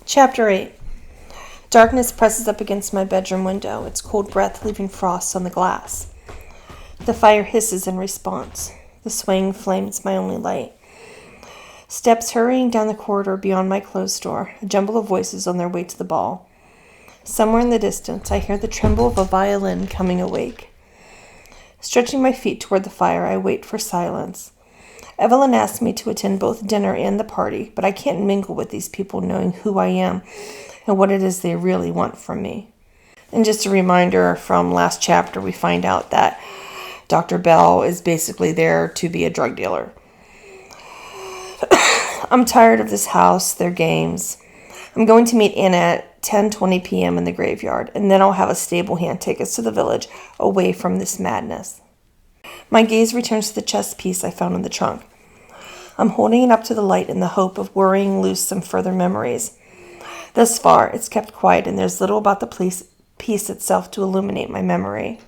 Chapter 8. Darkness presses up against my bedroom window, its cold breath leaving frost on the glass. The fire hisses in response. The swaying flames my only light. Steps hurrying down the corridor beyond my closed door, a jumble of voices on their way to the ball. Somewhere in the distance, I hear the tremble of a violin coming awake. Stretching my feet toward the fire, I wait for silence. Evelyn asked me to attend both dinner and the party, but I can't mingle with these people knowing who I am and what it is they really want from me. And just a reminder from last chapter, we find out that Dr. Bell is basically there to be a drug dealer. I'm tired of this house, their games. I'm going to meet Anna at 10:20 p.m. in the graveyard, and then I'll have a stable hand take us to the village away from this madness. My gaze returns to the chess piece I found in the trunk. I'm holding it up to the light in the hope of worrying loose some further memories. Thus far, it's kept quiet, and there's little about the piece itself to illuminate my memory.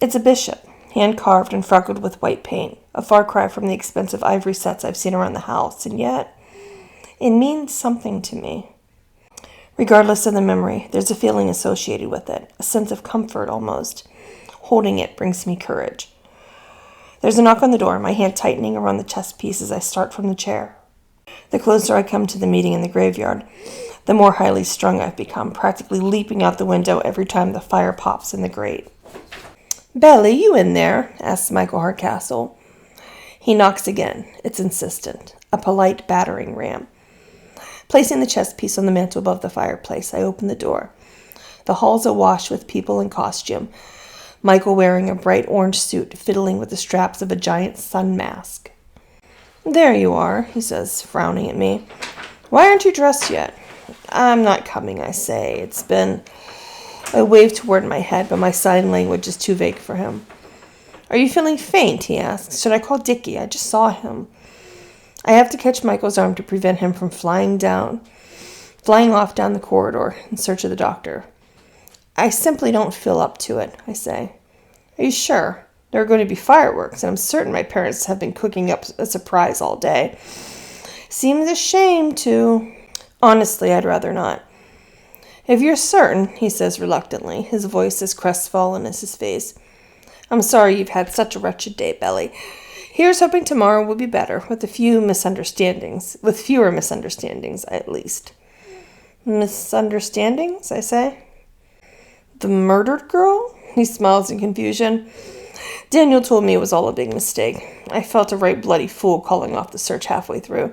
It's a bishop, hand-carved and freckled with white paint, a far cry from the expensive ivory sets I've seen around the house, and yet it means something to me. Regardless of the memory, there's a feeling associated with it, a sense of comfort almost. Holding it brings me courage. There's a knock on the door, my hand tightening around the chess piece as I start from the chair. The closer I come to the meeting in the graveyard, the more highly strung I've become, practically leaping out the window every time the fire pops in the grate. "Belly, you in there?" asks Michael Hardcastle. He knocks again. It's insistent, a polite battering ram. Placing the chess piece on the mantel above the fireplace, I open the door. The hall's awash with people in costume. Michael wearing a bright orange suit, fiddling with the straps of a giant sun mask. "There you are," he says, frowning at me. "Why aren't you dressed yet?" "I'm not coming," I say. It's been... I wave toward my head, but my sign language is too vague for him. "Are you feeling faint?" he asks. "Should I call Dickie? I just saw him." I have to catch Michael's arm to prevent him from flying off down the corridor in search of the doctor. "I simply don't feel up to it," I say. "Are you sure? There are going to be fireworks, and I'm certain my parents have been cooking up a surprise all day. Seems a shame to... Honestly, I'd rather not." "If you're certain," he says reluctantly, his voice as crestfallen as his face. "I'm sorry you've had such a wretched day, Belly. Here's hoping tomorrow will be better, with fewer misunderstandings, at least." "Misunderstandings?" I say. "The murdered girl?" He smiles in confusion. "Daniel told me it was all a big mistake. I felt a right bloody fool calling off the search halfway through.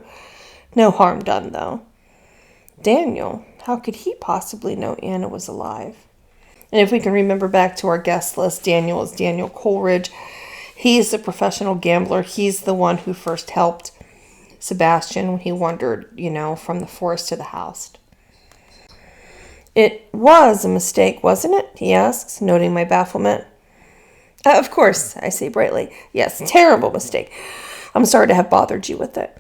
No harm done, though." Daniel? How could he possibly know Anna was alive? And if we can remember back to our guest list, Daniel is Daniel Coleridge. He's a professional gambler. He's the one who first helped Sebastian when he wandered, from the forest to the house. "It was a mistake, wasn't it?" he asks, noting my bafflement. Of course," I say brightly. "Yes, terrible mistake. I'm sorry to have bothered you with it."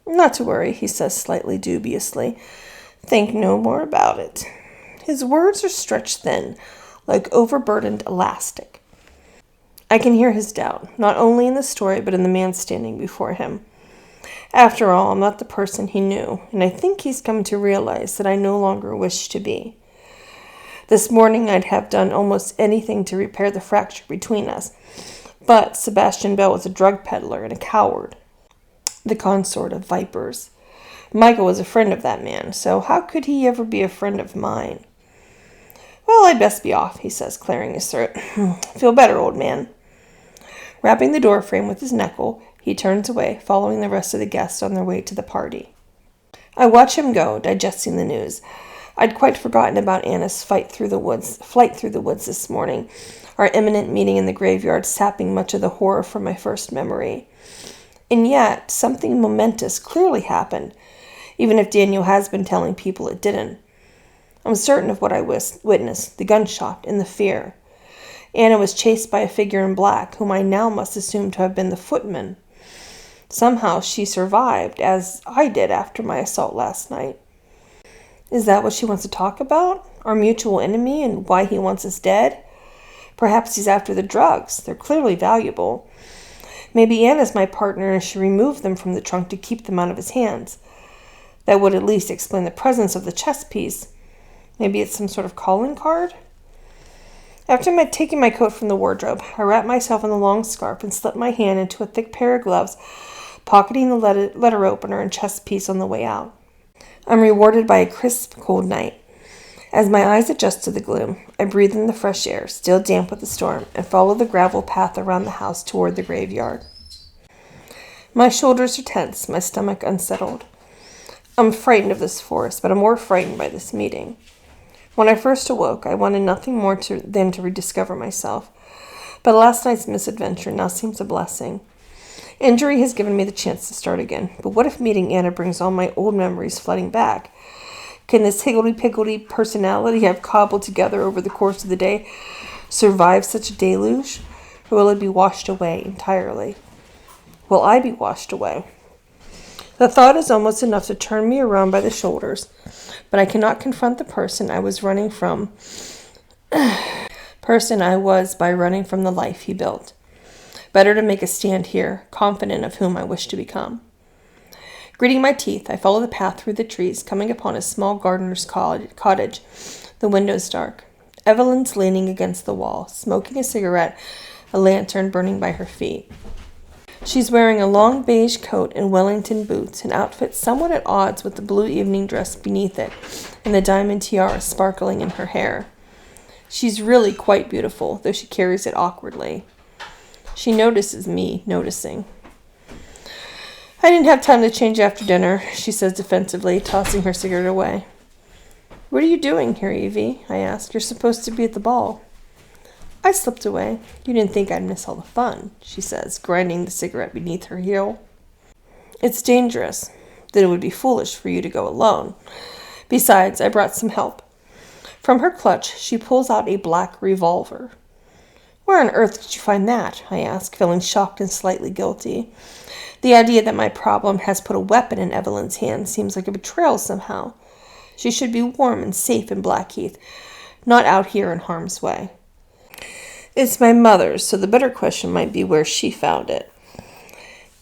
"Not to worry," he says slightly dubiously. "Think no more about it." His words are stretched thin, like overburdened elastic. I can hear his doubt, not only in the story, but in the man standing before him. After all, I'm not the person he knew, and I think he's come to realize that I no longer wish to be. This morning I'd have done almost anything to repair the fracture between us, but Sebastian Bell was a drug peddler and a coward, the consort of vipers. Michael was a friend of that man, so how could he ever be a friend of mine? "Well, I'd best be off," he says, clearing his throat. "Feel better, old man." Rapping the door frame with his knuckle, he turns away, following the rest of the guests on their way to the party. I watch him go, digesting the news. I'd quite forgotten about Anna's flight through the woods this morning, our imminent meeting in the graveyard sapping much of the horror from my first memory. And yet, something momentous clearly happened, even if Daniel has been telling people it didn't. I'm certain of what I witnessed, the gunshot and the fear. Anna was chased by a figure in black, whom I now must assume to have been the footman. Somehow she survived, as I did after my assault last night. Is that what she wants to talk about? Our mutual enemy and why he wants us dead? Perhaps he's after the drugs. They're clearly valuable. Maybe Anna's my partner and should remove them from the trunk to keep them out of his hands. That would at least explain the presence of the chess piece. Maybe it's some sort of calling card? After taking my coat from the wardrobe, I wrapped myself in the long scarf and slipped my hand into a thick pair of gloves, pocketing the letter opener and chess piece on the way out. I'm rewarded by a crisp, cold night. As my eyes adjust to the gloom, I breathe in the fresh air, still damp with the storm, and follow the gravel path around the house toward the graveyard. My shoulders are tense, my stomach unsettled. I'm frightened of this forest, but I'm more frightened by this meeting. When I first awoke, I wanted nothing more than to rediscover myself. But last night's misadventure now seems a blessing. Injury has given me the chance to start again. But what if meeting Anna brings all my old memories flooding back? Can this higgledy-piggledy personality I've cobbled together over the course of the day survive such a deluge? Or will it be washed away entirely? Will I be washed away? The thought is almost enough to turn me around by the shoulders, but I cannot confront the person I was running from. By running from the life he built. Better to make a stand here, confident of whom I wish to become. Gritting my teeth, I follow the path through the trees, coming upon a small gardener's cottage. The windows dark. Evelyn's leaning against the wall, smoking a cigarette, a lantern burning by her feet. She's wearing a long beige coat and Wellington boots, an outfit somewhat at odds with the blue evening dress beneath it and the diamond tiara sparkling in her hair. She's really quite beautiful, though she carries it awkwardly. She notices me noticing. I didn't have time to change after dinner, she says defensively, tossing her cigarette away. What are you doing here, Evie? I ask. You're supposed to be at the ball. I slipped away. You didn't think I'd miss all the fun, she says, grinding the cigarette beneath her heel. It's dangerous. Then it would be foolish for you to go alone. Besides, I brought some help. From her clutch, she pulls out a black revolver. Where on earth did you find that? I ask, feeling shocked and slightly guilty. The idea that my problem has put a weapon in Evelyn's hand seems like a betrayal somehow. She should be warm and safe in Blackheath, not out here in harm's way. It's my mother's, so the better question might be where she found it.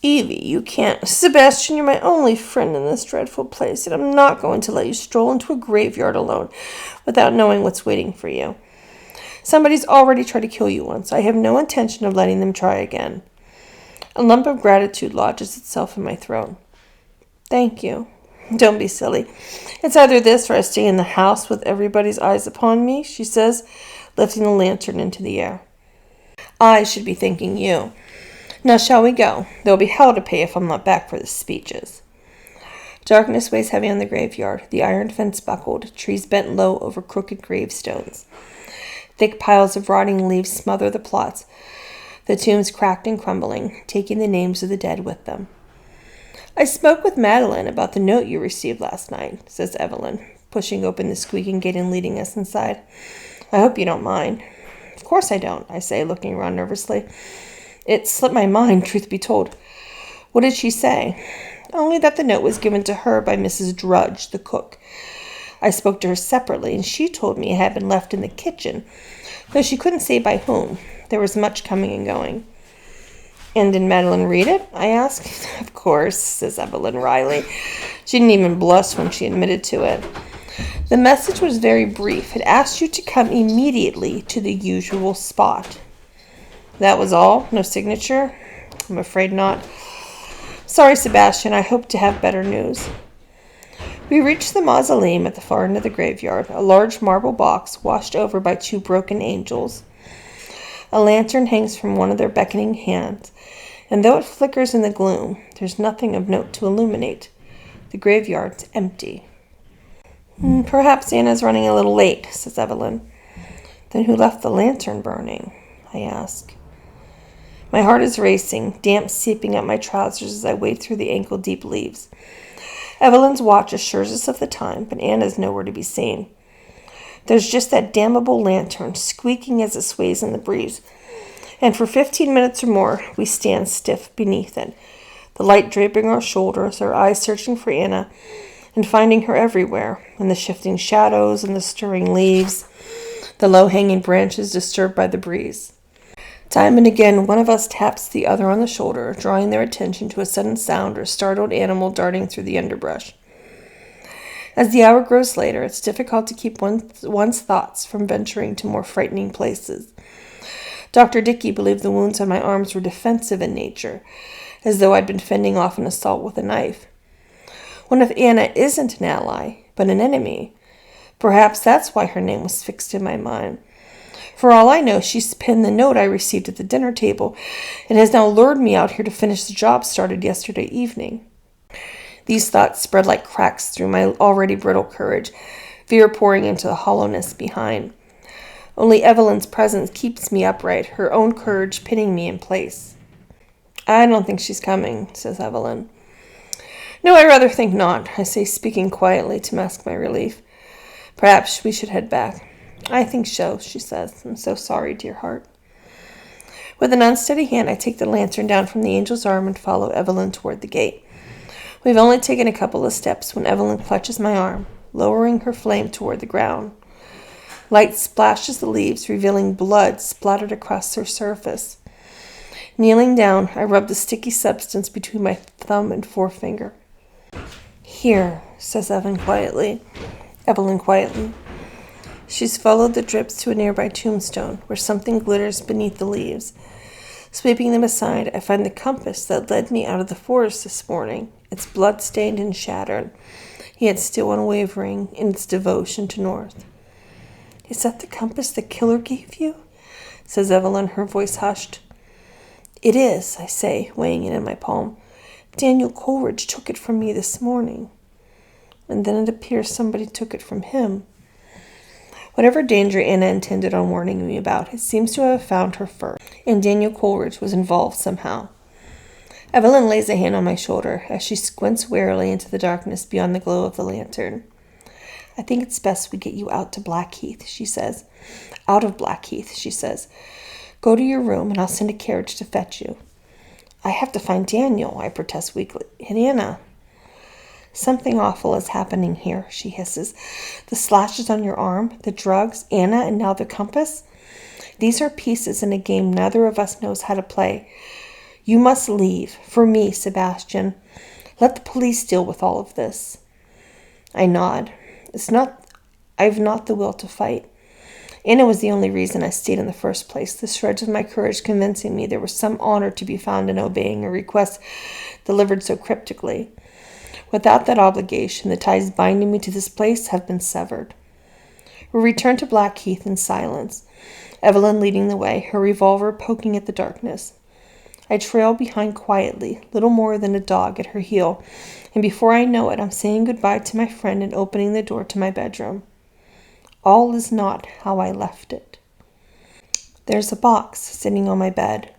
Evie, you can't. Sebastian, you're my only friend in this dreadful place, and I'm not going to let you stroll into a graveyard alone without knowing what's waiting for you. Somebody's already tried to kill you once. I have no intention of letting them try again. A lump of gratitude lodges itself in my throat. Thank you. Don't be silly. It's either this or I stay in the house with everybody's eyes upon me, she says, lifting the lantern into the air. I should be thanking you. Now shall we go? There'll be hell to pay if I'm not back for the speeches. Darkness weighs heavy on the graveyard, the iron fence buckled, trees bent low over crooked gravestones. Thick piles of rotting leaves smother the plots, the tombs cracked and crumbling, taking the names of the dead with them. I spoke with Madeline about the note you received last night, says Evelyn, pushing open the squeaking gate and leading us inside. I hope you don't mind. Of course I don't, I say, looking around nervously. It slipped my mind, truth be told. What did she say? Only that the note was given to her by Mrs. Drudge, the cook. I spoke to her separately, and she told me it had been left in the kitchen, though she couldn't say by whom. There was much coming and going. And did Madeline read it? I asked. Of course, says Evelyn wryly. She didn't even blush when she admitted to it. The message was very brief. It asked you to come immediately to the usual spot. That was all? No signature? I'm afraid not. Sorry, Sebastian. I hope to have better news. We reached the mausoleum at the far end of the graveyard, a large marble box washed over by two broken angels. A lantern hangs from one of their beckoning hands, and though it flickers in the gloom, there's nothing of note to illuminate. The graveyard's empty. Perhaps Anna's running a little late, says Evelyn. Then who left the lantern burning? I ask. My heart is racing, damp seeping up my trousers as I wade through the ankle-deep leaves. Evelyn's watch assures us of the time, but Anna's nowhere to be seen. There's just that damnable lantern squeaking as it sways in the breeze, and for 15 minutes or more we stand stiff beneath it, the light draping our shoulders, our eyes searching for Anna and finding her everywhere, in the shifting shadows and the stirring leaves, the low-hanging branches disturbed by the breeze. Time and again one of us taps the other on the shoulder, drawing their attention to a sudden sound or startled animal darting through the underbrush. As the hour grows later, it's difficult to keep one's thoughts from venturing to more frightening places. Dr. Dickey believed the wounds on my arms were defensive in nature, as though I'd been fending off an assault with a knife. What if Anna isn't an ally, but an enemy? Perhaps that's why her name was fixed in my mind. For all I know, she's pinned the note I received at the dinner table and has now lured me out here to finish the job started yesterday evening. These thoughts spread like cracks through my already brittle courage, fear pouring into the hollowness behind. Only Evelyn's presence keeps me upright, her own courage pinning me in place. I don't think she's coming, says Evelyn. No, I rather think not, I say, speaking quietly to mask my relief. Perhaps we should head back. I think so, she says. I'm so sorry, dear heart. With an unsteady hand, I take the lantern down from the angel's arm and follow Evelyn toward the gate. We've only taken a couple of steps when Evelyn clutches my arm, lowering her flame toward the ground. Light splashes the leaves, revealing blood splattered across their surface. Kneeling down, I rub the sticky substance between my thumb and forefinger. Here, says Evelyn quietly. She's followed the drips to a nearby tombstone, where something glitters beneath the leaves. Sweeping them aside, I find the compass that led me out of the forest this morning. It's blood-stained and shattered, yet still unwavering in its devotion to north. Is that the compass the killer gave you? Says Evelyn, her voice hushed. It is, I say, weighing it in my palm. Daniel Coleridge took it from me this morning. And then it appears somebody took it from him. Whatever danger Anna intended on warning me about, it seems to have found her first, and Daniel Coleridge was involved somehow. Evelyn lays a hand on my shoulder as she squints warily into the darkness beyond the glow of the lantern. I think it's best we get you out to Blackheath, she says. Out of Blackheath, she says. Go to your room and I'll send a carriage to fetch you. I have to find Daniel, I protest weakly. And Anna. Something awful is happening here, she hisses. The slashes on your arm, the drugs, Anna, and now the compass. These are pieces in a game neither of us knows how to play. You must leave. For me, Sebastian. Let the police deal with all of this. I nod. I've not the will to fight. Anna was the only reason I stayed in the first place, the shreds of my courage convincing me there was some honor to be found in obeying a request delivered so cryptically. Without that obligation, the ties binding me to this place have been severed. We return to Blackheath in silence, Evelyn leading the way, her revolver poking at the darkness. I trail behind quietly, little more than a dog at her heel, and before I know it, I'm saying goodbye to my friend and opening the door to my bedroom. All is not how I left it. There's a box sitting on my bed,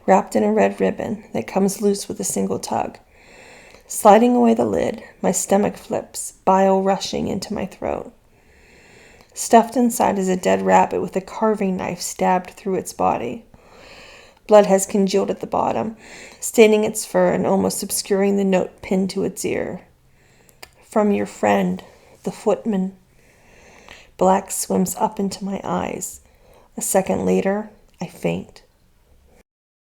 wrapped in a red ribbon that comes loose with a single tug. Sliding away the lid, my stomach flips, bile rushing into my throat. Stuffed inside is a dead rabbit with a carving knife stabbed through its body. Blood has congealed at the bottom, staining its fur and almost obscuring the note pinned to its ear. From your friend, the footman. Black swims up into my eyes. A second later, I faint.